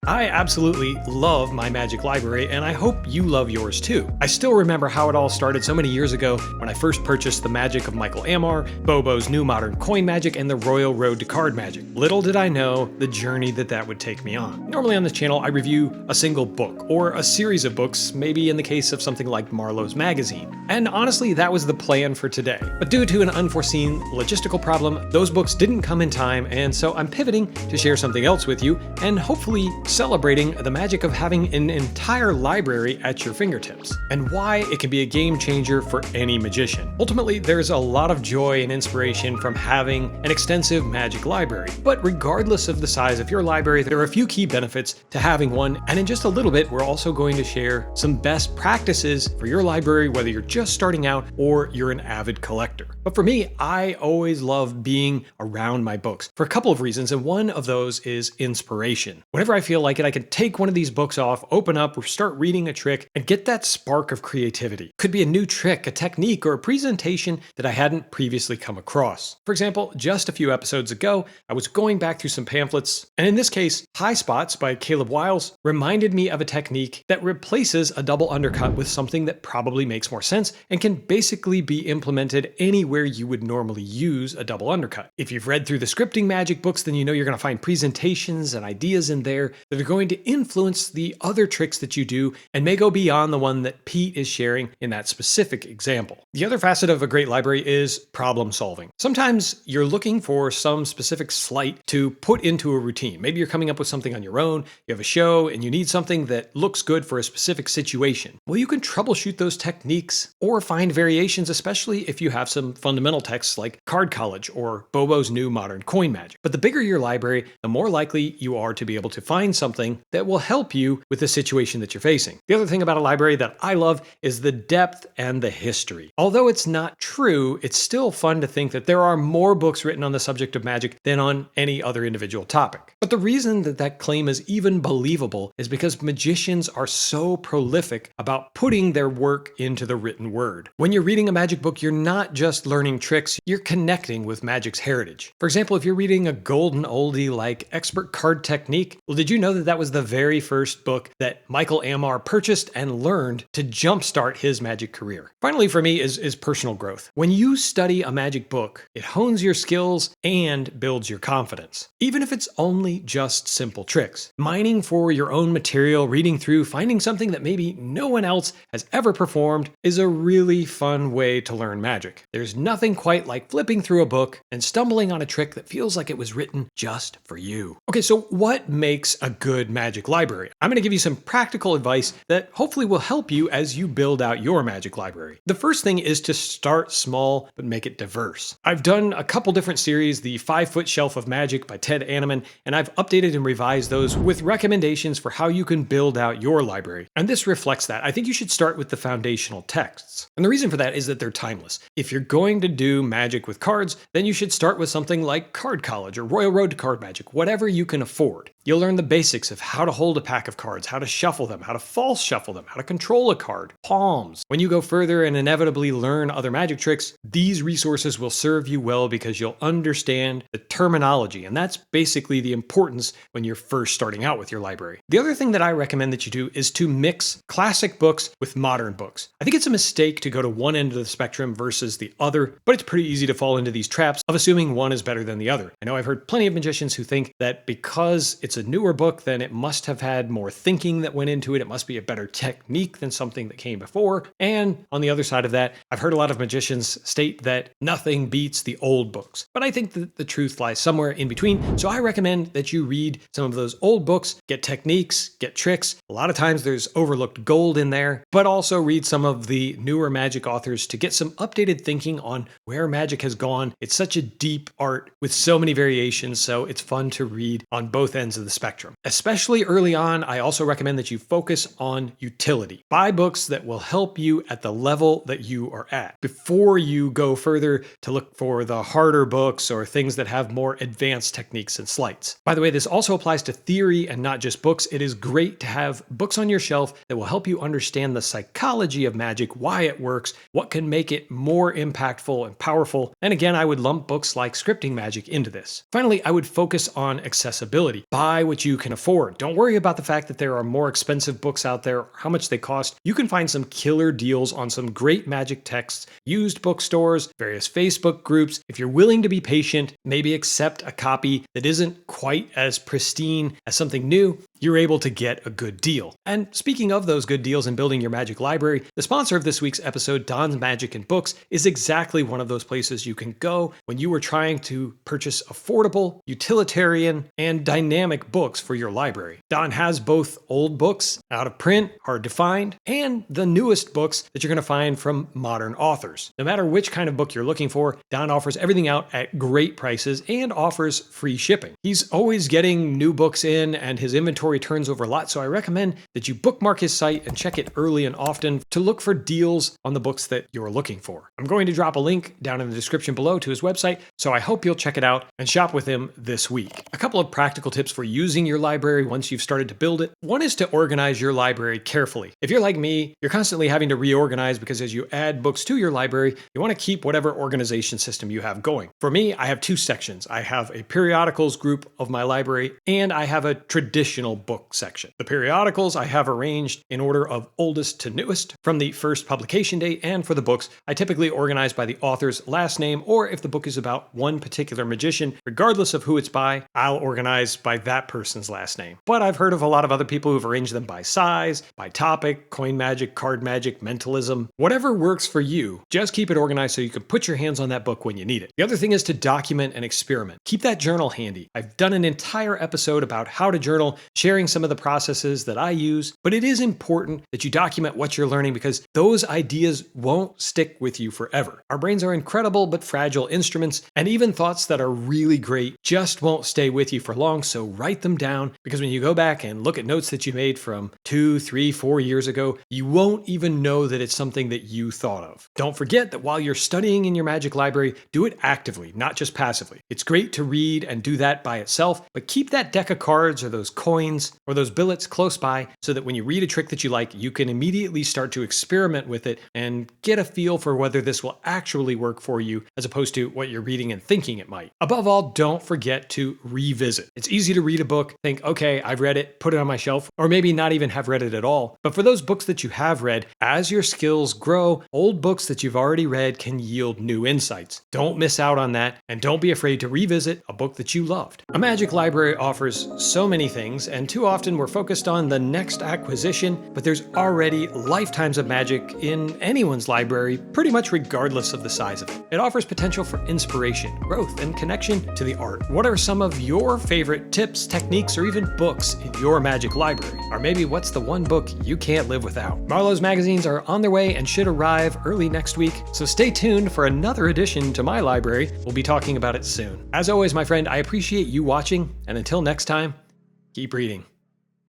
I absolutely love my Magic library, and I hope you love yours too. I still remember how it all started so many years ago when I first purchased the Magic of Michael Ammar, Bobo's New Modern Coin Magic, and the Royal Road to Card Magic. Little did I know the journey that would take me on. Normally on this channel, I review a single book, or a series of books, maybe in the case of something like Marlowe's magazine. And honestly, that was the plan for today. But due to an unforeseen logistical problem, those books didn't come in time, and so I'm pivoting to share something else with you, and hopefully celebrating the magic of having an entire library at your fingertips, and why it can be a game changer for any magician. Ultimately, there's a lot of joy and inspiration from having an extensive magic library, but regardless of the size of your library, there are a few key benefits to having one, and in just a little bit, we're also going to share some best practices for your library, whether you're just starting out or you're an avid collector. But for me, I always love being around my books for a couple of reasons, and one of those is inspiration. Whenever I feel like it, I can take one of these books off, open up, or start reading a trick, and get that spark of creativity. Could be a new trick, a technique, or a presentation that I hadn't previously come across. For example, just a few episodes ago, I was going back through some pamphlets, and in this case, High Spots by Caleb Wiles reminded me of a technique that replaces a double undercut with something that probably makes more sense and can basically be implemented anywhere you would normally use a double undercut. If you've read through the scripting magic books, then you know you're going to find presentations and ideas in there that are going to influence the other tricks that you do and may go beyond the one that Pete is sharing in that specific example. The other facet of a great library is problem solving. Sometimes you're looking for some specific sleight to put into a routine. Maybe you're coming up with something on your own, you have a show, and you need something that looks good for a specific situation. Well, you can troubleshoot those techniques or find variations, especially if you have some fundamental texts like Card College or Bobo's New Modern Coin Magic. But the bigger your library, the more likely you are to be able to find something that will help you with the situation that you're facing. The other thing about a library that I love is the depth and the history. Although it's not true, it's still fun to think that there are more books written on the subject of magic than on any other individual topic. But the reason that claim is even believable is because magicians are so prolific about putting their work into the written word. When you're reading a magic book, you're not just learning tricks, you're connecting with magic's heritage. For example, if you're reading a golden oldie like Expert Card Technique, well, did you know that was the very first book that Michael Ammar purchased and learned to jumpstart his magic career? Finally, for me, is personal growth. When you study a magic book, it hones your skills and builds your confidence, even if it's only just simple tricks. Mining for your own material, reading through, finding something that maybe no one else has ever performed is a really fun way to learn magic. There's nothing quite like flipping through a book and stumbling on a trick that feels like it was written just for you. Okay, so what makes a good magic library? I'm going to give you some practical advice that hopefully will help you as you build out your magic library. The first thing is to start small, but make it diverse. I've done a couple different series, the 5-Foot Shelf of Magic by Ted Anneman, and I've updated and revised those with recommendations for how you can build out your library. And this reflects that. I think you should start with the foundational texts. And the reason for that is that they're timeless. If you're going to do magic with cards, then you should start with something like Card College or Royal Road to Card Magic, whatever you can afford. You'll learn the basics of how to hold a pack of cards, how to shuffle them, how to false shuffle them, how to control a card, palms. When you go further and inevitably learn other magic tricks, these resources will serve you well because you'll understand the terminology, and that's basically the importance when you're first starting out with your library. The other thing that I recommend that you do is to mix classic books with modern books. I think it's a mistake to go to one end of the spectrum versus the other, but it's pretty easy to fall into these traps of assuming one is better than the other. I know I've heard plenty of magicians who think that because it's a newer book, then it must have had more thinking that went into it. It must be a better technique than something that came before. And on the other side of that, I've heard a lot of magicians state that nothing beats the old books. But I think that the truth lies somewhere in between. So I recommend that you read some of those old books, get techniques, get tricks. A lot of times there's overlooked gold in there, but also read some of the newer magic authors to get some updated thinking on where magic has gone. It's such a deep art with so many variations, so it's fun to read on both ends of the spectrum. Especially early on, I also recommend that you focus on utility. Buy books that will help you at the level that you are at before you go further to look for the harder books or things that have more advanced techniques and sleights. By the way, this also applies to theory and not just books. It is great to have books on your shelf that will help you understand the psychology of magic, why it works, what can make it more impactful impactful and powerful. And again, I would lump books like Scripting Magic into this. Finally, I would focus on accessibility. Buy what you can afford. Don't worry about the fact that there are more expensive books out there, how much they cost. You can find some killer deals on some great magic texts, used bookstores, various Facebook groups. If you're willing to be patient, maybe accept a copy that isn't quite as pristine as something new, you're able to get a good deal. And speaking of those good deals and building your magic library, the sponsor of this week's episode, Don's Magic and Books, is exactly one of those places you can go when you are trying to purchase affordable, utilitarian, and dynamic books for your library. Don has both old books, out of print, hard to find, and the newest books that you're going to find from modern authors. No matter which kind of book you're looking for, Don offers everything out at great prices and offers free shipping. He's always getting new books in, and his inventory turns over a lot, so I recommend that you bookmark his site and check it early and often to look for deals on the books that you're looking for. I'm going to drop a link down in the description below to his website, so I hope you'll check it out and shop with him this week. A couple of practical tips for using your library once you've started to build it. One is to organize your library carefully. If you're like me, you're constantly having to reorganize because as you add books to your library, you want to keep whatever organization system you have going. For me, I have two sections. I have a periodicals group of my library, and I have a traditional book section. The periodicals I have arranged in order of oldest to newest from the first publication date, and for the books, I typically organize by the author's last name, or if the book is about one particular magician, regardless of who it's by, I'll organize by that person's last name. But I've heard of a lot of other people who've arranged them by size, by topic, coin magic, card magic, mentalism, whatever works for you. Just keep it organized so you can put your hands on that book when you need it. The other thing is to document and experiment. Keep that journal handy. I've done an entire episode about how to journal, sharing some of the processes that I use, but it is important that you document what you're learning because those ideas won't stick with you forever. Our brains are incredible but fragile instruments, and even thoughts that are really great just won't stay with you for long, so write them down because when you go back and look at notes that you made from 2, 3, 4 years ago, you won't even know that it's something that you thought of. Don't forget that while you're studying in your magic library, do it actively, not just passively. It's great to read and do that by itself, but keep that deck of cards or those coins or those billets close by so that when you read a trick that you like, you can immediately start to experiment with it and get a feel for whether this will actually work for you as opposed to what you're reading and thinking it might. Above all, don't forget to revisit. It's easy to read a book, think, okay, I've read it, put it on my shelf, or maybe not even have read it at all. But for those books that you have read, as your skills grow, old books that you've already read can yield new insights. Don't miss out on that, and don't be afraid to revisit a book that you loved. A magic library offers so many things, and too often we're focused on the next acquisition, but there's already lifetimes of magic in anyone's library, pretty much regardless of the size of it. It offers potential for inspiration, growth, and connection to the art. What are some of your favorite tips, techniques, or even books in your magic library? Or maybe what's the one book you can't live without? Marlowe's magazines are on their way and should arrive early next week, so stay tuned for another addition to my library. We'll be talking about it soon. As always, my friend, I appreciate you watching, and until next time, keep reading.